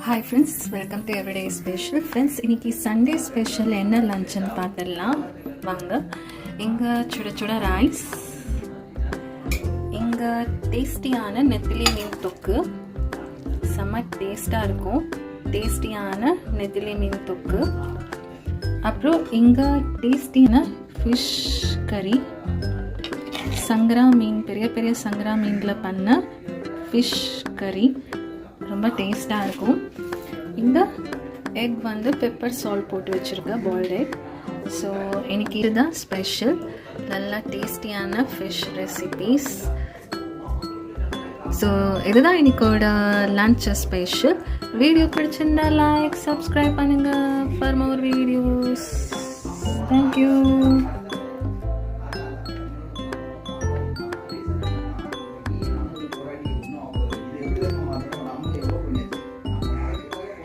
Hi friends, welcome to everyday special. Friends, இன்றைக்கி Sunday special என்ன லஞ்சுன்னு பார்த்துடலாம் வாங்க. இங்கே சுட சுட ரைஸ், இங்கே டேஸ்டியான நெத்திலி மீன் தொக்கு, செம்ம டேஸ்ட்டாக இருக்கும். டேஸ்டியான நெத்திலி மீன் தொக்கு. அப்புறம் இங்கே டேஸ்டியான ஃபிஷ் கறி, சங்கரா மீன், பெரிய பெரிய சங்கரா மீனில் பண்ண ஃபிஷ் கறி ரொம்ப டேஸ்ட்டாக இருக்கும். இந்த எக் வந்து பெப்பர் சால்ட் போட்டு வச்சுருக்கேன், பாயில்டு எக். ஸோ எனக்கு இதுதான் ஸ்பெஷல். நல்லா டேஸ்டியான ஃபிஷ் ரெசிபீஸ். ஸோ இதுதான் இன்னைக்கோட லன்ச் ஸ்பெஷல். வீடியோ பிடிச்சிருந்தா லைக், சப்ஸ்கிரைப் பண்ணுங்கள் ஃபார் மோர் வீடியோஸ். தேங்க்யூ.